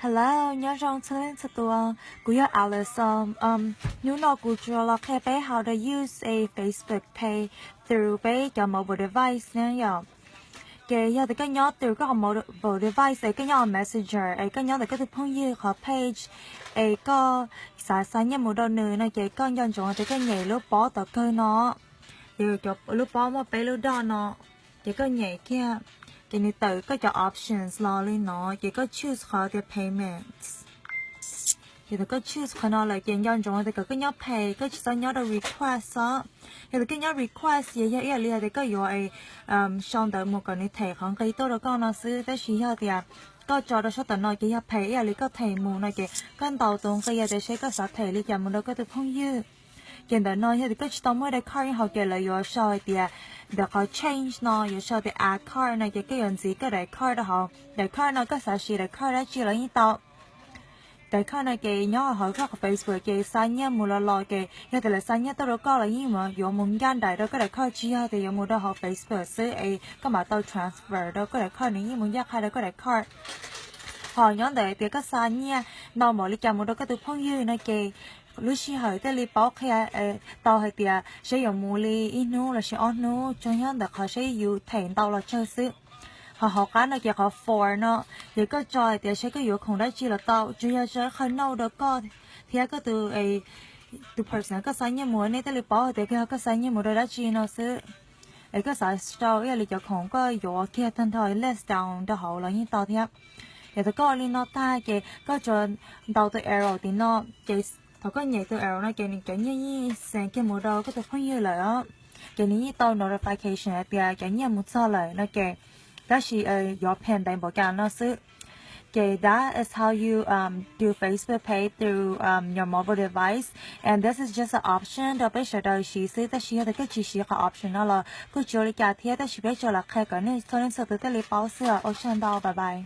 Hello, nhớ trong tên sa tua, Guya Alice. You know, could you look at how to use a Facebook page through your mobile device nha. Kể giờ thì cái nhóm từ cái mobile device, cái nhóm messenger, cái nhóm từ cái thông như họ page, có xã nhớ một đôi nữ này cái con dân chúng thì cái nhảy lúc bỏ tờ cơ nó, rồi chụp lúc bỏ một bé lúc đó nó, cái nhảy kia. Cái này tự có cho options lo lên nó, chỉ có choose khó cái payments. Thì có choose khó nó là cái nhân trong thì có cái nhóm pay, có chỉ nhớ được request đó. Thì cái nhóm request gì vậy là thì có rồi xong tới một cái này thẻ không cái tôi đó con nóซื้อแต่ชี้เหรอก็จอดชอบแต่น้อยกี่เพย์อะไรก็เทมูน้อยกี่กันเต่าตรงก็อยากจะใช้ก็สาเทลิจามันแล้วก็ตัวพ่งยืด现在呢，现在个当每的 card 好给了，有时候的เขา change 呢，有时候的 add card 呢，个样子个的 card 的好，的 card 呢个啥事的 card 呢，只了一刀。แต่ข้าในเกย์ย่อหอยข้ากับ Facebook เกย์สายเนี่ยมูลลอยเกย์ยังแต่ละสายเนี่ยตัวเราก็เลยยิ่งมั้ยยอมมุมยันได้เราก็ได้ข้อชี้ฮะแต่ยังมูลเราหอ Facebook ซื้อก็มาตัว transfer เราก็ได้ข้อนี้ยิ่งมุมยากใครเราก็ได้ข้อหอยย้อนแต่เดี๋ยวก็สายเนี่ยนอนหมอลิจามูลเราก็ตัวพ่องยืนในเกย์lúc xí hỏi tới li bảo khi tàu hay tiệt sẽ dùng mù li inu là sẽ on nu cho nhau được họ sẽ dùng thành tàu là chơi xứ họ cái này kia họ for nó thì có trò thì sẽ có dùng khôngได้chỉ là tàu chủ yếu sẽ không nâu được co thì có từ person có sai như mùa này tới li bảo thì cái có sai như mùa đó chỉ nó xứ cái sai style cái li cho không có dùng kia thân thôi less down đó họ là như tàu thì thì có li nó ta cái có cho tàu từ arrow thì nó cái thọ có nhảy từ ảo này cái như sáng cái mùa đầu có thể không như lời á cái này tao notification cái như một sao lời nó cái đó là your pen đánh bảo cả nó sự cái that is how you do Facebook page through your mobile device and this is just an option đó bây giờ đây chỉ sử ta chỉ là cái chỉ sử cái option đó là cứ cho cái thiết ta chỉ biết cho là khai cái này cho nên sự tự lấy bảo sửa option đó bye bye